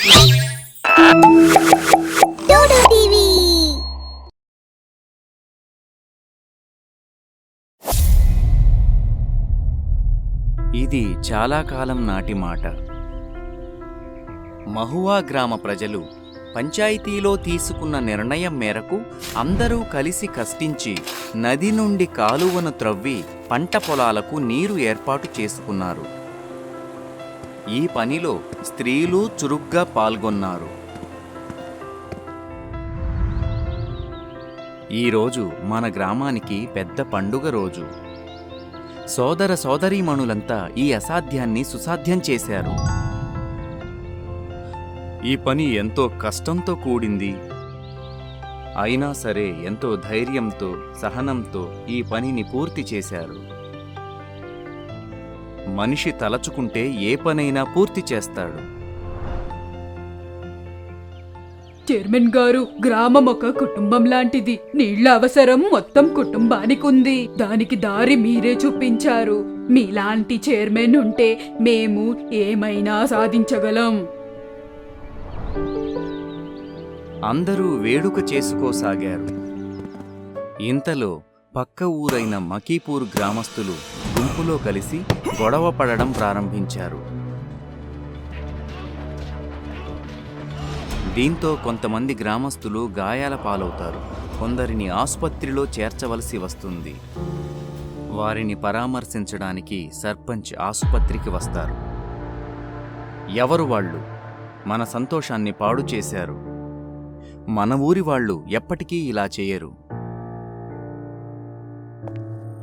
Dodo TV. ఇది చాలా కాలం నాటి మాట. మహువా గ్రామ ప్రజలు పంచాయతీలో తీసుకున్న నిర్ణయం మేరకు అందరూ కలిసి కష్టించి నది నుండి కాలువను త్రవ్వి పంట పొలాలకు నీరు ఏర్పాటు చేసుకున్నారు. ఈ పనిలో స్త్రీలు చురుగ్గా పాల్గొన్నారు. ఈరోజు మన గ్రామానికి పెద్ద పండుగ రోజు. సోదర సోదరీమణులంతా ఈ అసాధ్యాన్ని సుసాధ్యం చేశారు. ఈ పని ఎంతో కష్టంతో కూడింది. అయినా సరే ఎంతో ధైర్యంతో, సహనంతో ఈ పనిని పూర్తి చేశారు. మనిషి తలచుకుంటే ఏ పనైనా పూర్తి చేస్తాడు. చైర్మన్ గారు, గ్రామం ఒక కుటుంబం లాంటిది. నీళ్ల అవసరం మొత్తం కుటుంబానికి ఉంది. దానికి దారి మీరే చూపించారు. మీలాంటి చైర్మన్ ఉంటే మేము ఏమైనా సాధించగలం. అందరూ వేడుక చేసుకోసాగారు. ఇంతలో పక్క ఊరైన మకీపూర్ గ్రామస్తులు గుంపులో కలిసి గొడవ పడడం ప్రారంభించారు. దీంతో కొంతమంది గ్రామస్తులు గాయాల పాలవుతారు. కొందరిని ఆసుపత్రిలో చేర్చవలసి వస్తుంది. వారిని పరామర్శించడానికి సర్పంచ్ ఆసుపత్రికి వస్తారు. ఎవరు వాళ్ళు? మన సంతోషాన్ని పాడు చేశారు. మన ఊరి వాళ్ళు ఎప్పటికీ ఇలా చేయరు.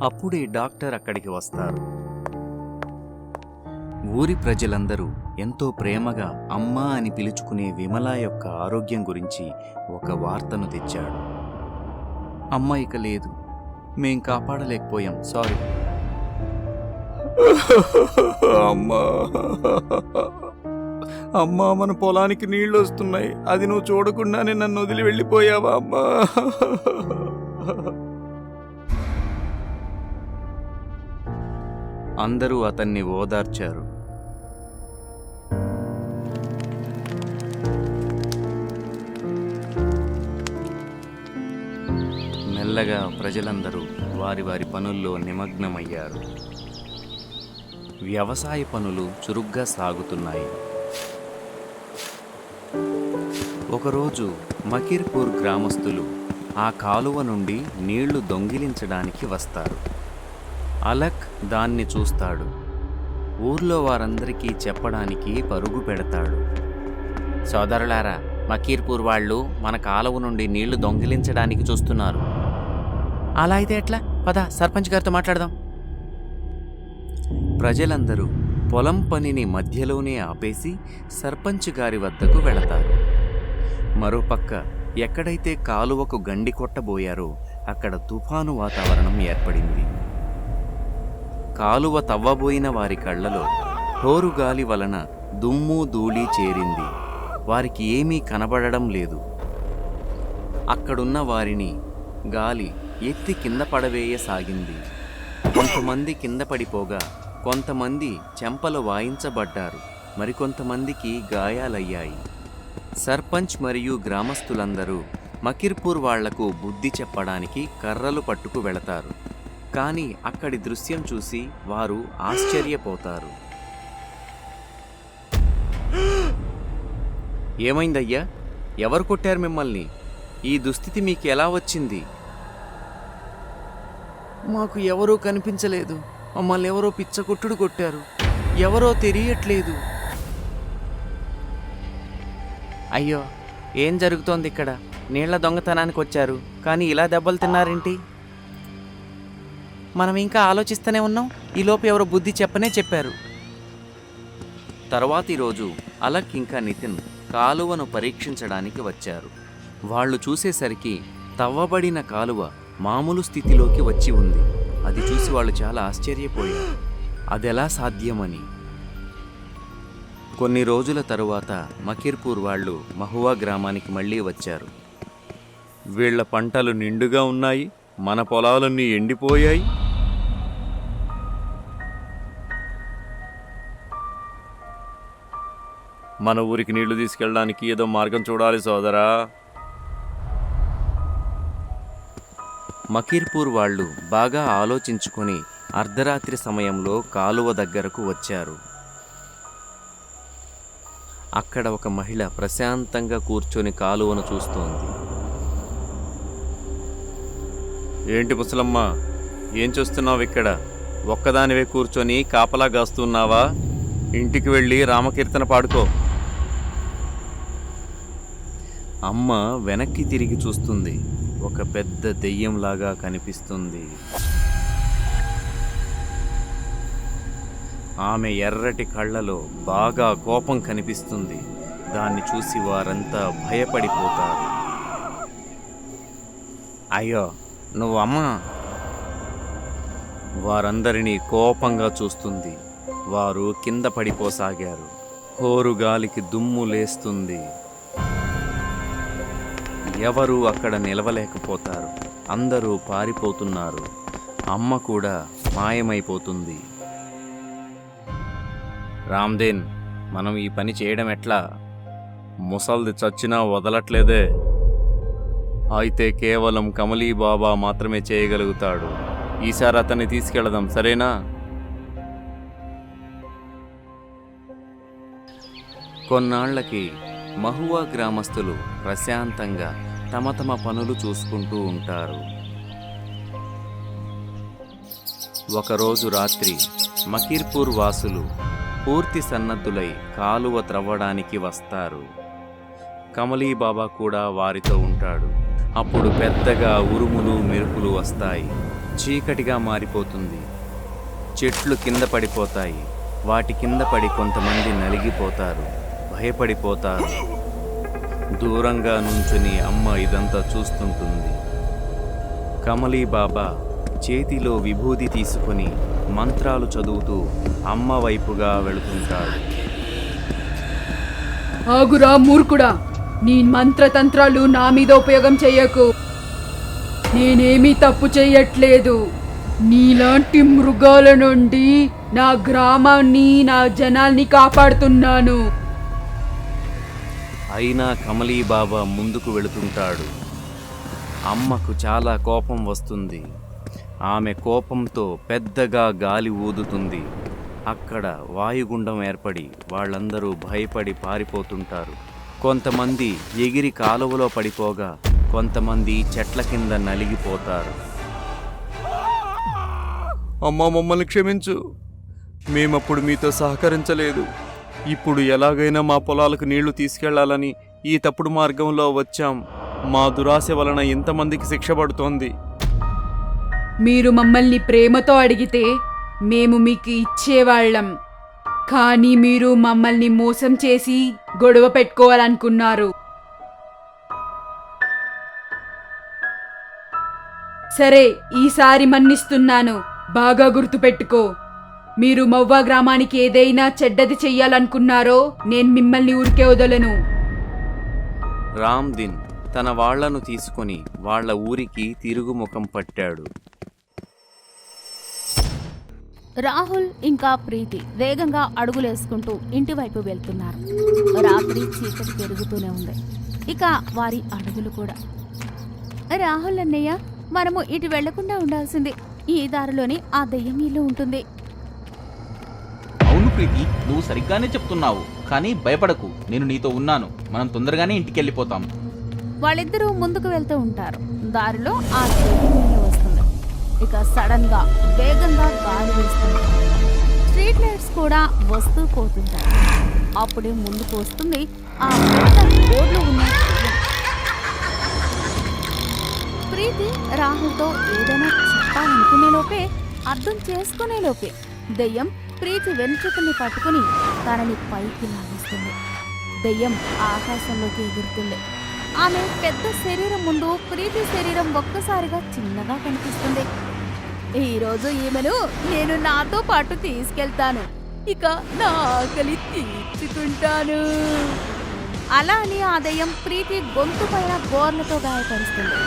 అప్పుడే డాక్టర్ అక్కడికి వస్తారు. ఊరి ప్రజలందరూ ఎంతో ప్రేమగా అమ్మా అని పిలుచుకునే విమల యొక్క ఆరోగ్యం గురించి ఒక వార్తను తెచ్చాడు. అమ్మ ఇక లేదు, మేం కాపాడలేకపోయాం, సారీ. అమ్మా అమ్మా, మన పొలానికి నీళ్లు వస్తున్నాయి, అది నువ్వు చూడకుండానే నన్ను వదిలి వెళ్ళిపోయావా అమ్మా? అందరూ అతన్ని ఓదార్చారు. మెల్లగా ప్రజలందరూ వారి వారి పనుల్లో నిమగ్నమయ్యారు. వ్యవసాయ పనులు చురుగ్గా సాగుతున్నాయి. ఒకరోజు మకీర్పూర్ గ్రామస్తులు ఆ కాలువ నుండి నీళ్లు దొంగిలించడానికి వస్తారు. అలక్ దాన్ని చూస్తాడు. ఊర్లో వారందరికీ చెప్పడానికి పరుగు పెడతాడు. సోదరులారా, మకీర్పూర్ వాళ్ళు మన కాలువ నుండి నీళ్లు దొంగిలించడానికి చూస్తున్నారు. అలా అయితే ఎట్లా? పద, సర్పంచ్ గారితో మాట్లాడదాం. ప్రజలందరూ పొలం పనిని మధ్యలోనే ఆపేసి సర్పంచ్ గారి వద్దకు వెళతారు. మరోపక్క ఎక్కడైతే కాలువకు గండి కొట్టబోయారో అక్కడ తుఫాను వాతావరణం ఏర్పడింది. కాలువ తవ్వబోయిన వారి కళ్ళలో హోరుగాలి వలన దుమ్ము ధూళి చేరింది. వారికి ఏమీ కనబడడం లేదు. అక్కడున్న వారిని గాలి ఎత్తి కింద పడవేయసాగింది. కొంతమంది కింద పడిపోగా కొంతమంది చెంపలు వాయించబడ్డారు. మరికొంతమందికి గాయాలయ్యాయి. సర్పంచ్ మరియు గ్రామస్తులందరూ మకీర్పూర్ వాళ్లకు బుద్ధి చెప్పడానికి కర్రలు పట్టుకు వెళతారు. కానీ అక్కడి దృశ్యం చూసి వారు ఆశ్చర్యపోతారు. ఏమైందయ్యా? ఎవరు కొట్టారు మిమ్మల్ని? ఈ దుస్థితి మీకు ఎలా వచ్చింది? మాకు ఎవరూ కనిపించలేదు. మమ్మల్ని ఎవరో పిచ్చకొట్టుడు కొట్టారు. ఎవరో తెలియట్లేదు. అయ్యో, ఏం జరుగుతోంది ఇక్కడ? నీళ్ల దొంగతనానికి వచ్చారు, కానీ ఇలా దెబ్బలు తిన్నారేంటి? మనం ఇంకా ఆలోచిస్తూనే ఉన్నాం. ఈలోపు ఎవరో బుద్ధి చెప్పారు. తర్వాతి రోజు అలక్ ఇంకా నితిన్ కాలువను పరీక్షించడానికి వచ్చారు. వాళ్ళు చూసేసరికి తవ్వబడిన కాలువ మామూలు స్థితిలోకి వచ్చి ఉంది. అది చూసి వాళ్ళు చాలా ఆశ్చర్యపోయారు. అదెలా సాధ్యమని. కొన్ని రోజుల తరువాత మకీర్పూర్ వాళ్ళు మహువా గ్రామానికి మళ్ళీ వచ్చారు. వీళ్ల పంటలు నిండుగా ఉన్నాయి, మన పొలాలన్నీ ఎండిపోయాయి. మన ఊరికి నీళ్లు తీసుకెళ్ళడానికి ఏదో మార్గం చూడాలి సోదరా. మకీర్పూర్ వాళ్ళు బాగా ఆలోచించుకొని అర్ధరాత్రి సమయంలో కాలువ దగ్గరకు వచ్చారు. అక్కడ ఒక మహిళ ప్రశాంతంగా కూర్చొని కాలువను చూస్తోంది. ఏంటి ముసలమ్మ, ఏం చూస్తున్నావు ఇక్కడ? ఒక్కదానివే కూర్చొని కాపలా గాస్తున్నావా? ఇంటికి వెళ్ళి రామకీర్తన పాడుకో. అమ్మ వెనక్కి తిరిగి చూస్తుంది. ఒక పెద్ద దెయ్యంలాగా కనిపిస్తుంది. ఆమె ఎర్రటి కళ్ళలో బాగా కోపం కనిపిస్తుంది. దాన్ని చూసి వారంతా భయపడిపోతారు. అయ్యో నువ్వు అమ్మా! వారందరినీ కోపంగా చూస్తుంది. వారు కింద పడిపోసాగారు. హోరుగాలికి దుమ్ము లేస్తుంది. ఎవరూ అక్కడ నిలవలేకపోతారు. అందరూ పారిపోతున్నారు. అమ్మ కూడా మాయమైపోతుంది. రామ్దేన్, మనం ఈ పని చేయడం ఎట్లా? ముసల్ది చచ్చినా వదలట్లేదే. అయితే కేవలం కమలీ బాబా మాత్రమే చేయగలుగుతాడు. ఈసారి అతన్ని తీసుకెళదాం, సరేనా? కొన్నాళ్లకి మహువా గ్రామస్తులు ప్రశాంతంగా తమ తమ పనులు చూసుకుంటూ ఉంటారు. ఒకరోజు రాత్రి మకీర్పూర్ వాసులు పూర్తి సన్నద్ధులై కాలువ త్రవ్వడానికి వస్తారు. కమలీబాబా కూడా వారితో ఉంటాడు. అప్పుడు పెద్దగా ఉరుములు మెరుపులు వస్తాయి. చీకటిగా మారిపోతుంది. చెట్లు కింద పడిపోతాయి. వాటి కింద పడి కొంతమంది నలిగిపోతారు, భయపడిపోతారు. దూరంగా నుంచుని అమ్మ ఇదంతా చూస్తుంటుంది. కమలీబాబా చేతిలో విభూది తీసుకొని మంత్రాలు చదువుతూ అమ్మ వైపుగా వెళుతుంటాడు. ఆగురా మూర్ఖుడా, నీ మంత్రతంత్రాలు నా మీద ఉపయోగం చెయ్యకు. నేనేమీ తప్పు చెయ్యట్లేదు. నీలాంటి మృగాల నుండి నా గ్రామాన్ని, నా జనాల్ని కాపాడుతున్నాను. అయినా కమలీబాబా ముందుకు వెళుతుంటాడు. అమ్మకు చాలా కోపం వస్తుంది. ఆమె కోపంతో పెద్దగా గాలి ఊదుతుంది. అక్కడ వాయుగుండం ఏర్పడి వాళ్ళందరూ భయపడి పారిపోతుంటారు. కొంతమంది ఎగిరి కాలువలో పడిపోగా కొంతమంది చెట్ల కింద నలిగిపోతారు. అమ్మా, మమ్మల్ని క్షమించు. మేమప్పుడు మీతో సహకరించలేదు. ఇప్పుడు ఎలాగైనా మా పొలాలకు నీళ్లు తీసుకెళ్లాలని ఈ తప్పుడు మార్గంలో వచ్చాం. మా దురాశ వలన ఇంతమందికి శిక్ష పడుతోంది. మీరు మమ్మల్ని ప్రేమతో అడిగితే మేము మీకు ఇచ్చేవాళ్ళం. కానీ మీరు మమ్మల్ని మోసం చేసి గొడవ పెట్టుకోవాలనుకున్నారు. సరే, ఈసారి మన్నిస్తున్నాను. బాగా గుర్తుపెట్టుకో. మీరు మవ్వా గ్రామానికి ఏదైనా చెడ్డది చెయ్యాలనుకున్నారో నేను మిమ్మల్ని ఊరికే వదలను. రామ్దిన్ తన వాళ్లను తీసుకొని వాళ్ళ ఊరికి తిరుగుముఖం పట్టాడు. రాహుల్ ఇంకా ప్రీతి వేగంగా అడుగులేసుకుంటూ ఇంటి వైపు వెళ్తున్నారు. రాత్రి చీకటి పెరుగుతూనే ఉంది. ఇక వారి అడుగులు కూడా. రాహుల్ అన్నయ్య, మనము ఇటు వెళ్లకుండా ఉండాల్సింది. ఈ దారిలోనే ఆ దెయ్యం ఇల్లు ఉంటుంది. అవును ప్రీతి, నువ్వు సరిగ్గానే చెప్తున్నావు. కానీ భయపడకు, నేను నీతో ఉన్నాను. మనం తొందరగానే ఇంటికి వెళ్ళిపోతాం. వాళ్ళిద్దరూ ముందుకు వెళ్తూ ఉంటారు. దారిలో ఆ దెయ్యం ఇల్లు వస్తుంది. ఇక సడన్ గా వేగంగా గాలి వేస్తుంది. స్ట్రీట్ లైట్స్ కూడా వస్తూ పోతుంటాయి. అప్పుడే ముందుకు వస్తుంది ఆ పెద్ద బోర్డులో ఉన్న దెయ్యం. ప్రీతి రాహుల్తో ఏదైనా చెప్పాలనుకునే లోపే, అర్థం చేసుకునే లోపే దెయ్యం ప్రీతి వెనుచుకుని పట్టుకుని తనని పైకి లాగిస్తుంది. దెయ్యం ఆకాశంలోకి ఎగురుతుంది. ఆమె పెద్ద శరీరం ముందు ప్రీతి శరీరం ఒక్కసారిగా చిన్నగా కనిపిస్తుంది. ఈరోజు ఈమెను నేను నాతో పాటు తీసుకెళ్తాను. ఇక నా ఆకలి తీర్చుకుంటాను. అలా అని ఆ దెయ్యం ప్రీతి గొంతు పైన గోర్లతో గాయపరుస్తుంది.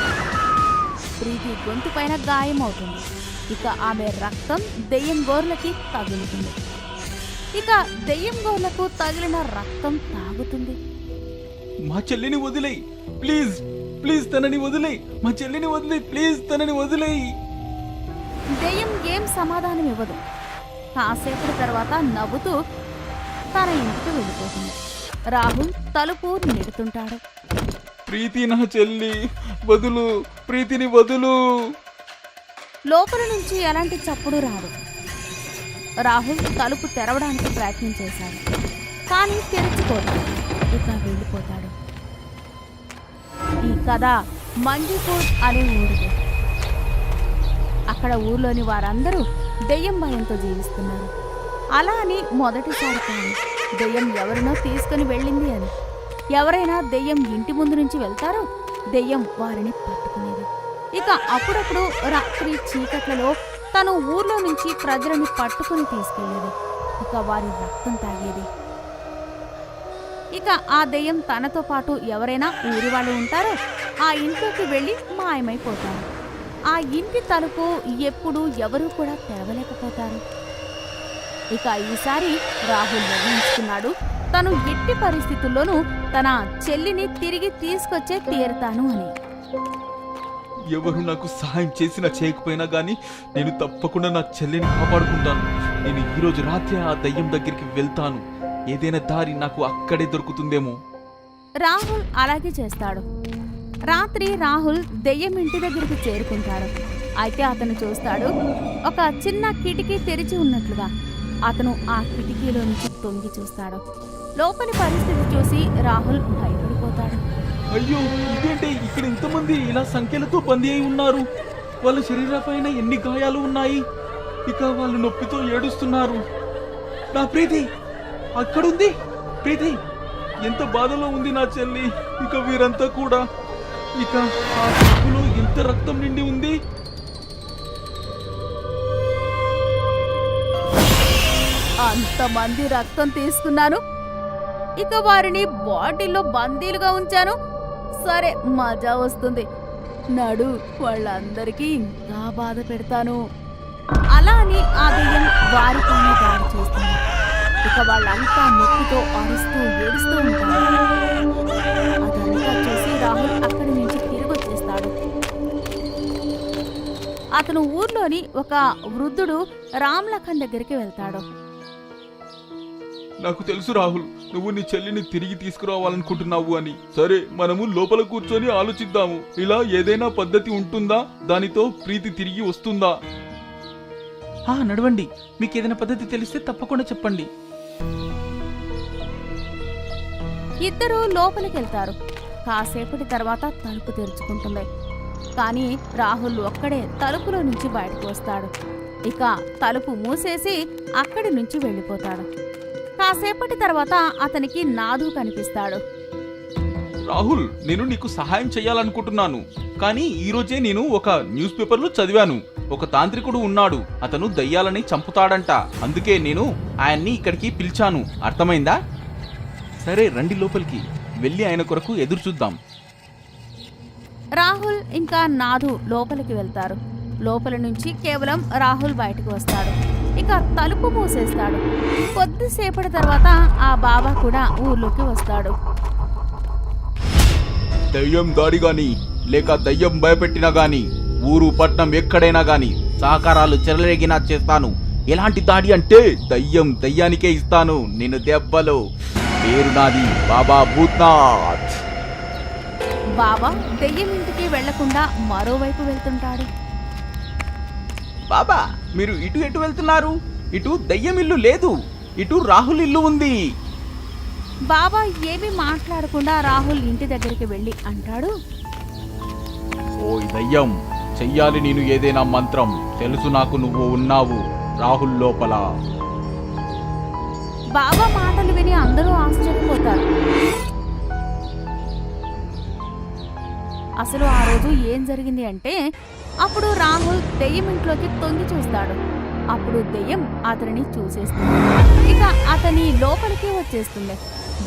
ప్రీతి గొంతు పైన గాయం అవుతుంది. ఇక ఆమె రక్తం దెయ్యం గోర్లకి తగులుతుంది. ఇక దెయ్యం గోర్లకు తగిలిన రక్తం తాగుతుంది. మా చెల్లిని వదిలేయ్ ప్లీజ్, ప్లీజ్ తనని వదిలేయ్, మా చెల్లిని వదిలేయ్ ప్లీజ్, తనని వదిలేయ్. దెయ్యం ఏం సమాధానం ఇవ్వదు. కాసేపటి తర్వాత నవ్వుతూ తన ఇంటికి వెళ్ళిపోతుంది. రాహుల్ తలుపు నెడుతుంటాడు. ప్రీతి నా చెల్లి, వదులు, ప్రీతిని వదులు. లోపల నుంచి ఎలాంటి చప్పుడు రాదు. రాహుల్ తలుపు తెరవడానికి ప్రయత్నం చేశాడు, కానీ తెరుచుకోలేదు. ఇక వెళ్ళిపోతాడు. ఈ కథ మంజీపూర్ అనే ఊరిది. అక్కడ ఊర్లోని వారందరూ దెయ్యం భయంతో జీవిస్తున్నారు. అలా అని మొదటిసారి కాదు దెయ్యం ఎవరినో తీసుకుని వెళ్ళింది అని. ఎవరైనా దెయ్యం ఇంటి ముందు నుంచి వెళ్తారో దెయ్యం వారిని పట్టుకునేది. ఇక అప్పుడప్పుడు రాత్రి చీకట్లలో తను ఊర్లో నుంచి ప్రజలని పట్టుకుని తీసుకెళ్లేది. ఇక వారి రక్తం తాగేది. ఇక ఆ దెయ్యం తనతో పాటు ఎవరైనా ఊరి వాళ్ళు ఉంటారో ఆ ఇంట్లోకి వెళ్ళి మాయమైపోతారు. ఆ ఇంటి తలుపు ఎప్పుడు ఎవరూ కూడా తెరవలేకపోతారు. ఇక ఈసారి రాహుల్ నిర్ణయించుకున్నాడు, తను ఎట్టి పరిస్థితుల్లోనూ తన చెల్లిని తిరిగి తీసుకొచ్చే తీరుతాను అని. ఎవరు నాకు సహాయం చేసినా చేయకపోయినా గానీ నేను తప్పకుండా నా చెల్లిని కాపాడుకుంటాను. నేను ఈరోజు రాత్రి ఆ దయ్యం దగ్గరికి వెళ్తాను. ఏదైనా దారి నాకు అక్కడే దొరుకుతుందేమో. రాహుల్ అలాగే చేస్తాడు. రాత్రి రాహుల్ దెయ్యం ఇంటి దగ్గరికి చేరుకుంటాడు. అయితే అతను చూస్తాడు, ఒక చిన్న కిటికీ తెరిచి ఉన్నట్లుగా. అతను ఆ కిటికీలో నుంచి తొంగి చూస్తాడు. లోపలి పరిస్థితి చూసి రాహుల్ భయపడిపోతాడు. అయ్యో, ఇదేంటి ఇక్కడ ఇంతమంది ఇలా సంఖ్యలతో బందీ అయి ఉన్నారు? వాళ్ళ శరీరాలపైన ఎన్ని గాయాలు ఉన్నాయి? ఇక వాళ్ళు నొప్పితో ఏడుస్తున్నారు. నా ప్రీతి అక్కడుంది. ప్రీతి, ఎంత బాధలో ఉంది నా చెల్లి. ఇక వీరంతా కూడా, ఇక ఆ కడుపులో ఎంత రక్తం నిండి ఉంది. అంతమంది రక్తం తీసుకున్నాను, ఇక వారిని బాటిల్లో బందీలుగా ఉంచాను. సరే, మజా వస్తుంది. నడు, వాళ్ళందరికీ ఇంకా బాధ పెడతాను. అలా అని ఆ దెయ్యం వారిపైన దాడి చేస్తుంది. ఇక వాళ్ళంతా నొప్పితో అరుస్తూ ఏడుస్తూ ఉంటారు. అదంతా చూసి రాహుల్ అక్కడి నుంచి తిరిగి వచ్చేస్తాడు. అతను ఊర్లోని ఒక వృద్ధుడు రామ్ లఖన్ దగ్గరికి వెళ్తాడు. నాకు తెలుసు రాహుల్, నువ్వు నీ చెల్లిని తిరిగి తీసుకురావాలనుకుంటున్నావు అని. సరే, మనము లోపల కూర్చొని ఆలోచిద్దాము. ఇలా ఏదైనా పద్ధతి ఉంటుందా? దానితో ప్రీతి తిరిగి వస్తుందా? నడవండి, మీకు ఏదైనా పద్ధతి తెలిస్తే తప్పకుండా చెప్పండి. ఇద్దరూ లోపలికి వెళ్తారు. కాసేపటి తర్వాత తలుపు తెరుచుకుంటుంది. కానీ రాహుల్ ఒక్కడే తలుపులో నుంచి బయటకు వస్తాడు. ఇక తలుపు మూసేసి అక్కడి నుంచి వెళ్ళిపోతాడు. కాసేపటి తర్వాత అతనికి నాదు కనిపిస్తాడు. రాహుల్, నేను నీకు సహాయం చేయాలనుకుంటున్నాను. కానీ ఈ రోజే నేను ఒక న్యూస్ పేపర్లో చదివాను, ఒక తాంత్రికుడు ఉన్నాడు. అతను దయ్యాలని చంపుతాడంట. అందుకే నేను ఆయన్ని ఇక్కడికి పిలిచాను. అర్థమైందా? సరే, రండి లోపలికి వెళ్ళి ఆయన కొరకు ఎదురు చూద్దాం. రాహుల్ ఇంకా నాదు లోపలికి వెళ్తారు. లోపల నుంచి కేవలం రాహుల్ బయటకు వస్తాడు. ఇక తలుపు మూసేస్తాడు. కొద్దిసేపటి తర్వాత ఆ బాబా కూడా ఊర్లోకి వస్తాడు. దయ్యం దాడి గాని లేక దయ్యం భయపెట్టినా గాని, ఊరు పట్నం ఎక్కడైనా గాని సహకారాలు చెలరేగినా చేస్తాను. ఎలాంటి దాడి అంటే దయ్యానికే ఇస్తాను నేను దెబ్బలు. పేరు నాది బాబా భూత్నాథ్. బాబా దెయ్యం ఇంటికి వెళ్లకుండా మరోవైపు వెళ్తుంటాడు. బాబా, మీరు ఎటు వెళ్తున్నారు? ఇటు దయ్యం ఇల్లు లేదు, ఇటు రాహుల్ ఇల్లు ఉంది. బాబా ఏమీ మాట్లాడకుండా రాహుల్ ఇంటి దగ్గరికి వెళ్ళి అంటాడు, ఓయ్ దయ్యం, చెయ్యాలి నేను ఏదైనా మంత్రం. తెలుసు నాకు నువ్వు ఉన్నావు రాహుల్ లోపల. బాబా మాటలు విని అందరూ ఆశ్చర్యపోతారు. అసలు ఆ రోజు ఏం జరిగింది అంటే, అప్పుడు రాహుల్ దెయ్యం ఇంట్లోకి తొంగి చూస్తాడు. అప్పుడు దెయ్యం అతనిని చూసేస్తుంది. ఇక అతని లోపలికి వచ్చేస్తుంది.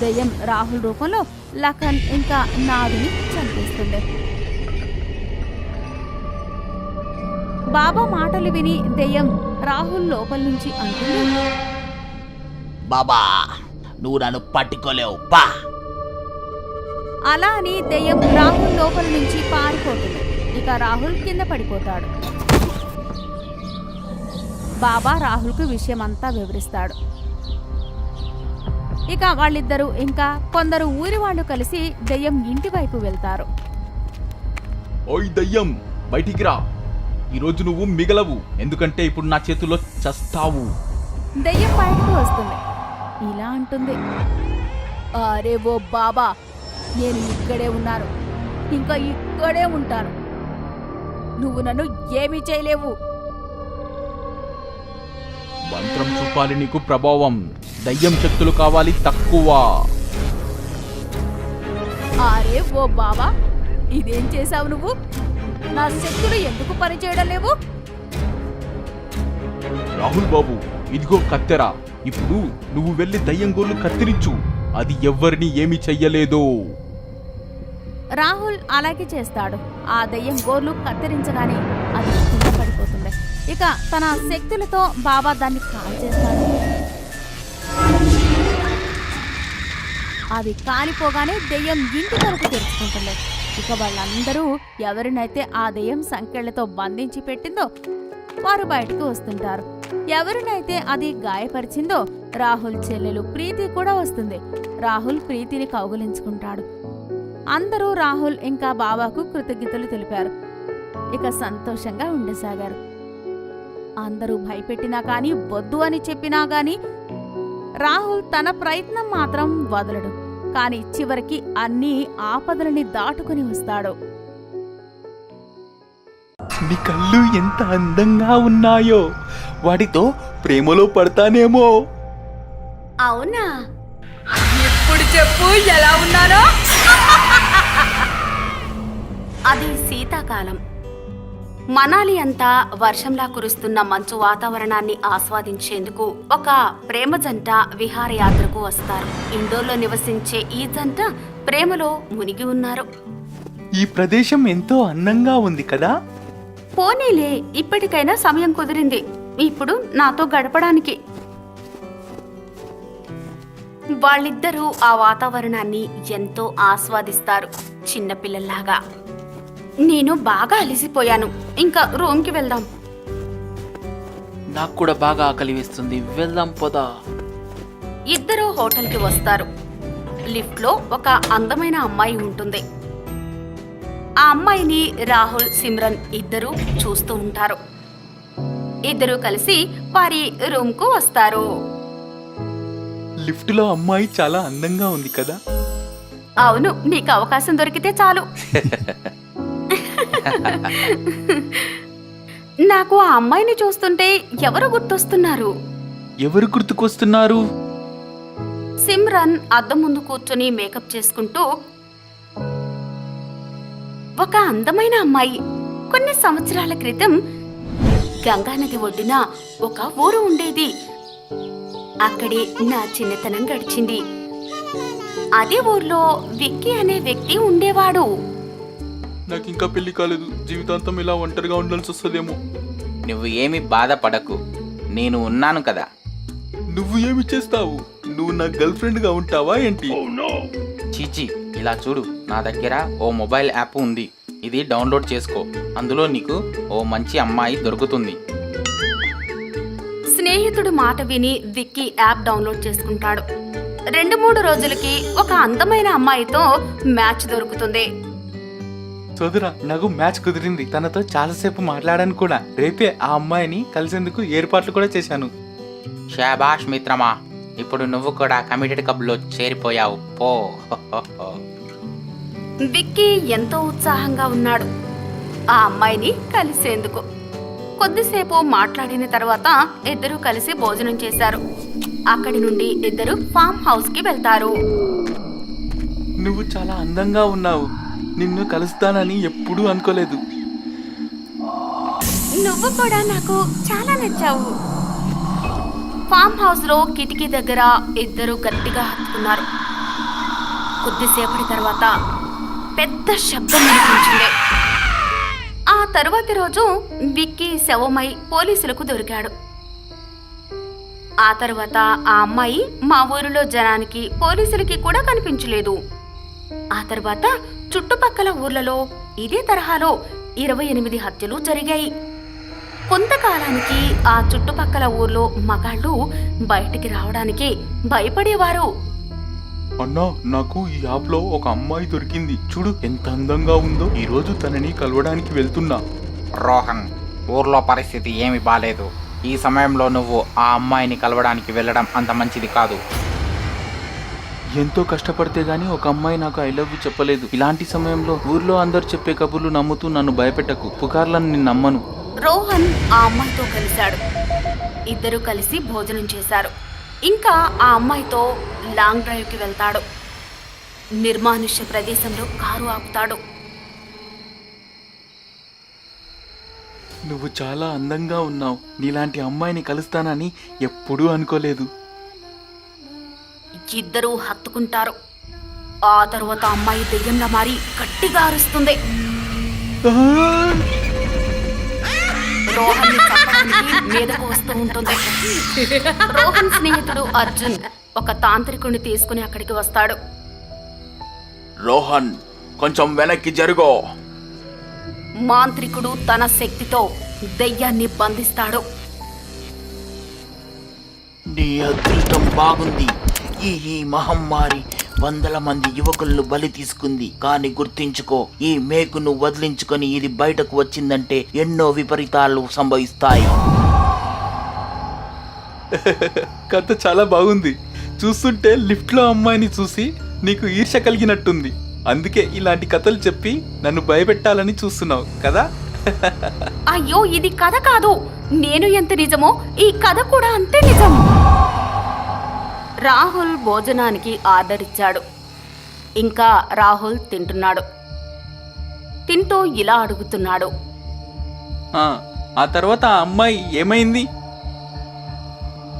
దెయ్యం రాహుల్ రూపంలో లఖన్ ఇంకా నాదుని చంపేస్తుంది. బాబా మాటలు విని దెయ్యం రాహుల్ లోపల నుంచి అంటుంది, బాబా నువ్వు నన్ను పట్టుకోలేవు బా. అలా అని దెయ్యం రాహుల్ లోపల నుంచి పారిపోతుంది. ఇక రాహుల్ కింద పడిపోతాడు. బాబా రాహుల్కు విషయమంతా వివరిస్తాడు. ఇక వాళ్ళిద్దరూ ఇంకా కొందరు ఊరి వాళ్ళు కలిసి దెయ్యం ఇంటి వైపు వెళ్తారు. ఓయ్ దయ్యం, బయటికి రా. ఈరోజు నువ్వు మిగలవు, ఎందుకంటే ఇప్పుడు నా చేతుల్లో చస్తావు. దెయ్యం బయటకు వస్తుంది. ఇలా అంటుంది, అరే ఓ బాబా, నేను ఇక్కడే ఉన్నాను, ఇంకా ఇక్కడే ఉంటాను. నువ్వు నన్ను ఏమీ చేయలేవు. మంత్రం చూపాలి నీకు ప్రభావం. దయ్యం శక్తులు కావాలి తక్కువ. అరే ఓ బాబా, ఇదేం చేశావు నువ్వు? నా శక్తులు ఎందుకు పనిచేయడం లేవు? రాహుల్ బాబు, ఇదిగో కత్తెర. ఇప్పుడు నువ్వు వెళ్ళి దయ్యం గోళ్ళు కత్తిరించు. అది ఎవ్వరిని ఏమీ చెయ్యలేదు. రాహుల్ అలాగే చేస్తాడు. ఆ దెయ్యం గోర్లు కత్తిరించగానే అది కింద పడిపోతుంది. ఇక తన శక్తులతో బాబా దాన్ని కాల్చేస్తాడు. అది కాలిపోగానే దెయ్యం ఇంటి తలుపు తెరుచుకుంటుంది. ఇక వాళ్ళందరూ ఎవరినైతే ఆ దెయ్యం సంకెళ్లతో బంధించి పెట్టిందో వారు బయటకు వస్తుంటారు. ఎవరినైతే అది గాయపరిచిందో రాహుల్ చెల్లెలు ప్రీతి కూడా వస్తుంది. రాహుల్ ప్రీతిని కౌగిలించుకుంటాడు. అందరూ రాహుల్ ఇంకా బాబాకు కృతజ్ఞతలు తెలిపారు. ఇక సంతోషంగా ఉండసాగారు. అందరూ భయపెట్టినా కాని, వద్దు అని చెప్పినా గాని రాహుల్ తన ప్రయత్నం మాత్రం వదలడు. కాని చివరికి అన్ని ఆపదలని దాటుకుని వస్తాడు. నీ కళ్ళు ఎంత అందంగా ఉన్నాయో, వాటితో ప్రేమలో పడతానేమో. అవునా? ఇప్పుడు చెప్పు ఎలా ఉన్నానో. అది శీతాకాలం. మనాలి అంతా వర్షంలా కురుస్తున్న మంచు వాతావరణాన్ని ఆస్వాదించేందుకు ఒక ప్రేమ జంట విహారయాత్రకు వస్తారు. ఇండోర్లో నివసించే ఈ జంట ప్రేమలో మునిగి ఉన్నారు. ఈ ప్రదేశం ఎంతో అందంగా ఉంది కదా. పోనీలే, ఇప్పటికైనా సమయం కుదిరింది ఇప్పుడు నాతో గడపడానికి. వాళ్ళిద్దరూ ఆ వాతావరణాన్ని ఎంతో ఆస్వాదిస్తారు, చిన్నపిల్లల్లాగా. నేను బాగా అలసిపోయాను, ఇంకా రూమ్కి వెళ్దాం. నాకు కూడా బాగా ఆకలి వేస్తుంది, వెళ్దాం పోదా. ఇద్దరూ హోటల్కి వస్తారు. లిఫ్ట్లో ఒక అందమైన అమ్మాయి ఉంటుంది. ఆ అమ్మాయిని రాహుల్, సిమ్రన్ ఇద్దరూ చూస్తూ ఉంటారు. ఇద్దరూ కలిసి వారి రూమ్కు వస్తారు. లిఫ్ట్ లో అమ్మాయి చాలా అందంగా ఉంది కదా. అవును, నీకు అవకాశం దొరికితే చాలు. నాకు ఆ అమ్మాయిని చూస్తుంటే ఎవరు గుర్తొస్తున్నారు? ఎవరు గుర్తుకొస్తున్నారు? సిమ్రన్ అద్దం ముందు కూర్చొని మేకప్ చేసుకుంటూ, ఒక అందమైన అమ్మాయి. కొన్ని సంవత్సరాల క్రితం గంగానది ఒడ్డున ఒక ఊరు ఉండేది. అక్కడే నా చిన్నతనం గడిచింది. అదే ఊర్లో విక్కీ అనే వ్యక్తి ఉండేవాడు. నాకు ఇంకా పెళ్లి కాలేదు, జీవితాంతం ఇలా ఒంటరిగా ఉండాల్సి వస్తుందేమో. నువ్వు ఏమి బాధపడకు, నేను ఉన్నాను కదా. నువ్వు ఏమి చేస్తావు? నువ్వు నా గర్ల్ ఫ్రెండ్ గా ఉంటావా ఏంటి? చీచి, ఇలా చూడు, నా దగ్గర ఓ మొబైల్ యాప్ ఉంది. ఇది డౌన్లోడ్ చేసుకో. అందులో నీకు ఓ మంచి అమ్మాయి దొరుకుతుంది. స్నేహితుడు మాట విని విక్కీ యాప్ డౌన్లోడ్ చేసుకుంటాడు. 2-3 రోజులకి ఒక అందమైన అమ్మాయితో మ్యాచ్ దొరుకుతుంది. సోదరా, నాకు మ్యాచ్ కుదిరింది. తనతో చాలాసేపు మాట్లాడాను కూడా. రేపే ఆ అమ్మాయిని కలిసేందుకు ఏర్పాట్లు కూడా చేశాను. షాబాష్ మిత్రమా, ఇప్పుడు నువ్వు కూడా కమిటెడ్ క్లబ్లో చేరిపోయావు పో. విక్కీ ఎంతో ఉత్సాహంగా ఉన్నాడు ఆ అమ్మాయిని కలిసేందుకు. కొద్దిసేపు మాట్లాడిన తర్వాత ఇద్దరూ కలిసి భోజనం చేశారు. అక్కడి నుండి ఇద్దరు ఫామ్ హౌస్ కి వెళ్తారు. నువ్వు చాలా అందంగా ఉన్నావు. నిన్ను కలుస్తానని ఎప్పుడూ అనుకోలేదు. నువ్వు కూడా నాకు చాలా నచ్చావు. ఫామ్ హౌస్ లో కిటికీ దగ్గర ఇద్దరు గట్టిగా హత్తుకున్నారు. కొద్దిసేపటి తర్వాత పెద్ద శబ్దం వినిపించింది. ఆ తరువాతి రోజు విక్కీ శవమై పోలీసులకు దొరికాడు. ఆ తర్వాత ఆ అమ్మాయి మా ఊరిలో జనానికి పోలీసులకి కూడా కనిపించలేదు. ఆ తర్వాత చుట్టుపక్కల ఊర్లలో ఇదే తరహాలో 28 హత్యలు జరిగాయి. కొంతకాలానికి ఆ చుట్టుపక్కల ఊర్లో మగాళ్ళు బయటికి రావడానికి భయపడేవారు. అన్నా, నాకు ఈ యాప్ లో ఒక అమ్మాయి దొరికింది. చూడు ఎంత అందంగా ఉందో. ఈ రోజు తనని కలవడానికి వెళ్తున్నా. రోహన్, ఊర్లో పరిస్థితి ఏమీ బాలేదు. ఈ సమయంలో నువ్వు ఆ అమ్మాయిని కలవడానికి వెళ్ళడం అంత మంచిది కాదు. ఎంతో కష్టపడితే గానీ ఒక అమ్మాయి నాకు ఐ లవ్ యూ చెప్పలేదు. ఇలాంటి సమయంలో ఊర్లో అందరు చెప్పే కబుర్లు నమ్ముతూ నన్ను భయపెట్టకు. పుకార్లను నేను నమ్మను. రోహన్ ఆ అమ్మాయితో కలిశాడు. ఇద్దరూ కలిసి భోజనం చేశారు. ఇంకా ఆ అమ్మాయితో లాంగ్ డ్రైవ్కి వెళ్తాడు. నిర్మానుష్య ప్రదేశంలో కారు ఆపుతాడు. నువ్వు చాలా అందంగా ఉన్నావు. నీలాంటి అమ్మాయిని కలుస్తానని ఎప్పుడూ అనుకోలేదు. ఇద్దరూ హత్తుకుంటారు. ఆ తరువాత అమ్మాయి దెయ్యంలా మారి గట్టిగా అరుస్తుంది. రోహన్ మీదకు వస్తూ ఉంటుంది. రోహన్ స్నేహితుడు అర్జున్ ఒక తాంత్రికుడిని తీసుకుని అక్కడికి వస్తాడు. రోహన్, కొంచెం వెనక్కి జరుగో. మాంత్రికుడు తన శక్తితో దెయ్యాన్ని బంధిస్తాడు. నీ అదృష్టం బాగుంది. ఈ మహమ్మారి వందల మంది యువకులను బలి తీసుకుంది. కానీ గుర్తించుకో, ఈ మేకును వదిలించుకొని ఇది బయటకు వచ్చిందంటే ఎన్నో విపరీతాలు సంభవిస్తాయి. కథ చాలా బాగుంది. చూస్తుంటే లిఫ్ట్ లో అమ్మాయిని చూసి నీకు ఈర్ష్య కలిగినట్టుంది. అందుకే ఇలాంటి కథలు చెప్పి నన్ను భయపెట్టాలని చూస్తున్నావు కదా. అయ్యో, ఇది కథ కాదు. నేను ఎంత నిజమో ఈ కథ కూడా అంతే నిజం. రాహుల్ భోజనానికి ఆర్డర్ ఇచ్చాడు. ఇంకా రాహుల్ తింటున్నాడు. తింటూ ఇలా అడుగుతున్నాడు. ఆ తర్వాత ఆ అమ్మాయి ఏమైంది?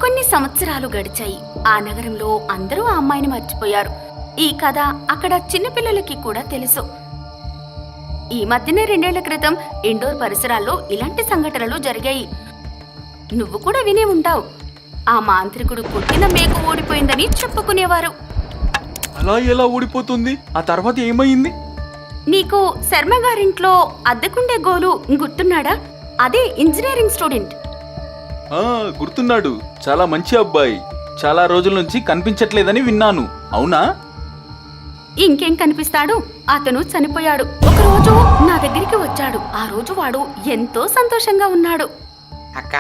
కొన్ని సంవత్సరాలు గడిచాయి. ఆ నగరంలో అందరూ ఆ అమ్మాయిని మర్చిపోయారు. ఈ కథ అక్కడ చిన్నపిల్లలకి కూడా తెలుసు. ఈ మధ్యనే 2 ఏళ్ల క్రితం ఇండోర్ పరిసరాల్లో ఇలాంటి సంఘటనలు జరిగాయి. నువ్వు కూడా వినే ఉంటావు. ఆ మాంత్రికుడు కొట్టిన మేకు ఓడిపోయిందని చెప్పుకునేవారు. అలా ఎలా ఊడిపోతుంది? ఆ తర్వాత ఏమైంది? నీకు శర్మ గారింట్లో అద్దెకుండే గోలు గుర్తున్నాడా? అదే ఇంజనీరింగ్ స్టూడెంట్. గుర్తున్నాడు. చాలా మంచి అబ్బాయి. చాలా రోజుల నుంచి కనిపించట్లేదని విన్నాను. అవునా? ఇంకేం కనిపిస్తాడు, అతను చనిపోయాడు. ఒకరోజు నా దగ్గరికి వచ్చాడు. ఆ రోజు వాడు ఎంతో సంతోషంగా ఉన్నాడు. అక్క,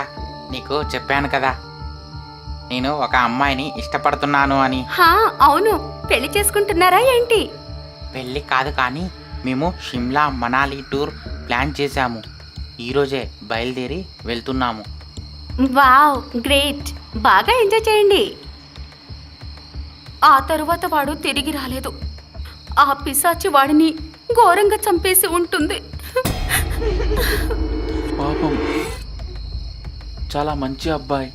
నీకు చెప్పాను కదా నేను ఒక అమ్మాయిని ఇష్టపడుతున్నాను అని. హా, అవును. పెళ్లి చేసుకుంటున్నారా ఏంటి? పెళ్ళి కాదు, కానీ మేము షిమ్లా మనాలి టూర్ ప్లాన్ చేశాము. ఈరోజే బయలుదేరి వెళ్తున్నాము. Wow, great. బాగా ఎంజాయ్ చేయండి. ఆ తరువాత వాడు తిరిగి రాలేదు. ఆ పిశాచి వాడిని ఘోరంగా చంపేసి ఉంటుంది. పాపం, చాలా మంచి అబ్బాయి.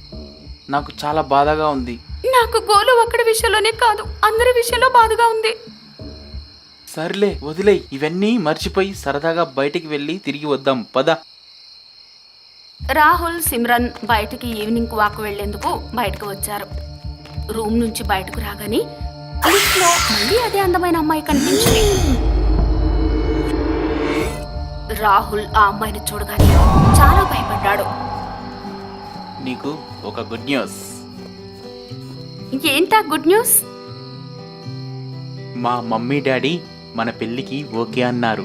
నాకు చాలా బాధగా ఉంది. నాకు గోలు ఒక్కడి విషయంలోనే కాదు, అందరి విషయంలో బాధగా ఉంది. సర్లే, వదిలే. ఇవన్నీ మర్చిపోయి సరదాగా బయటికి వెళ్ళి తిరిగి వద్దాం. పద. రాహుల్, సిమ్రన్ బయటికి ఈవినింగ్ వాక్ వెళ్లేందుకు బయటకు వచ్చారు. రూమ్ నుంచి బయటకు రాగానే లిఫ్ట్ లో మళ్ళీ అదే అందమైన అమ్మాయి కనిపించింది. రాహుల్ ఆ అమ్మాయిని చూడగానే చాలా భయపడ్డాడు. నీకు ఒక గుడ్ న్యూస్. ఏంటా గుడ్ న్యూస్? మా మమ్మీ డాడీ మన పెళ్ళికి ఓకే అన్నారు.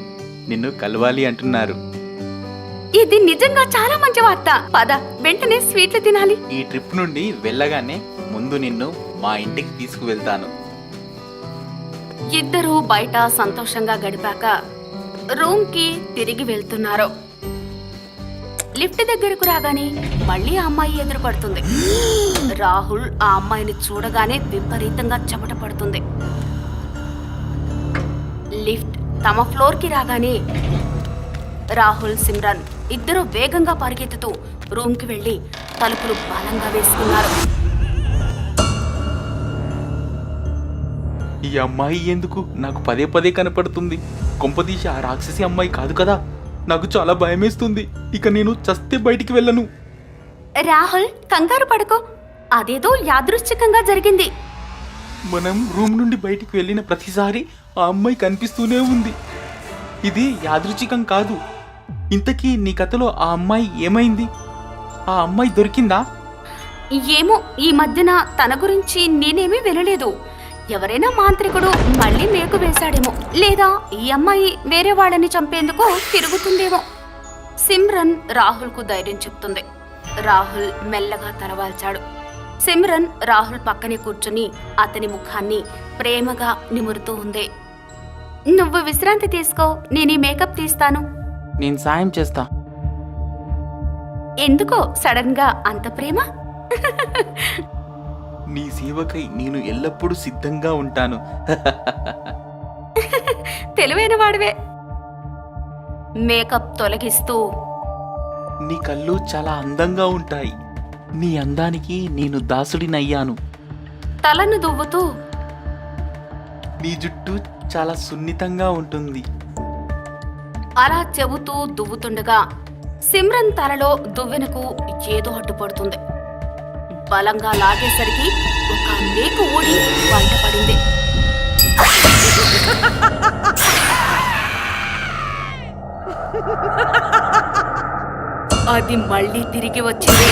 నిన్ను కలవాలి అంటున్నారు. ఇది నిజంగా చాలా మంచి వార్త. పద, వెంటనే స్వీట్లు తినాలి. ఈ ట్రిప్ నుండి వెళ్ళగానే ముందు నిన్ను మా ఇంటికి తీసుకువెళ్తాను. ఇద్దరూ బయట సంతోషంగా గడిపాక రూమ్ కి తిరిగి వెళ్తున్నారు. లిఫ్ట్ దగ్గరకు రాగానే మళ్ళీ ఆ అమ్మాయి ఎదురుపడుతుంది. రాహుల్ ఆ అమ్మాయిని చూడగానే విపరీతంగా చెమట పడుతుంది. లిఫ్ట్ తమ ఫ్లోర్ కి రాగానే రాహుల్, సిమ్రన్ ఇద్దరు వేగంగా పరిగెత్తుతూ రూమ్ కి వెళ్లి తలుపులు బలంగా వేసుకున్నారు. ఈ అమ్మాయి ఎందుకు నాకు పదే పదే కనపడుతుంది? కొంపదీసి ఆ రాక్షసి అమ్మాయి కాదు కదా? నాకు చాలా భయమేస్తుంది. ఇక నేను చస్తే బయటికి వెళ్ళను. రాహుల్, కంగారు పడుకో. అదేదో యాదృశ్చికంగా జరిగింది. మనం రూమ్ నుండి బయటికి వెళ్ళిన ప్రతిసారి ఆ అమ్మాయి కనిపిస్తూనే ఉంది. ఇది యాదృచ్ఛికం కాదు. ఇంతకీ నీ కథలో ఆ అమ్మాయి ఏమైంది? ఆ అమ్మాయి దొరికిందా? ఏమో, ఈ మధ్యన తన గురించి నేనేమీ వినలేదు. ఎవరైనా మాంత్రికుడు మళ్ళీ మేకు వేశాడేమో, లేదా ఈ అమ్మాయి వేరే వాళ్ళని చంపేందుకు తిరుగుతుందేమో. సిమ్రన్ రాహుల్కు ధైర్యం చెప్తుంది. రాహుల్ మెల్లగా తలవాల్చాడు. సిమ్రన్ రాహుల్ పక్కనే కూర్చుని అతని ముఖాన్ని ప్రేమగా నిమురుతూ ఉంది. నువ్వు విశ్రాంతి తీసుకో, నేను ఈ మేకప్ తీస్తాను. నేను సాయం చేస్తా. ఎందుకో సడన్ గా అంత ప్రేమ? నీ సేవకై నేను ఎల్లప్పుడూ సిద్ధంగా ఉంటాను. తెలివైన వాడివే. మేకప్ తొలగిస్తూ, నీ కళ్ళు చాలా అందంగా ఉంటాయి. నీ అందానికి నేను దాసుడినయ్యాను. తలను దువ్వుతూ, నీ జుట్టు చాలా సున్నితంగా ఉంటుంది. అలా చెబుతూ దువ్వుతుండగా సిమ్రన్ తలలో దువ్వెనకు ఏదో అడ్డుపడుతుంది. బలంగా లాగేసరికి ఒక మేకు ఊడి బయటపడింది. అది మళ్ళీ తిరిగి వచ్చింది.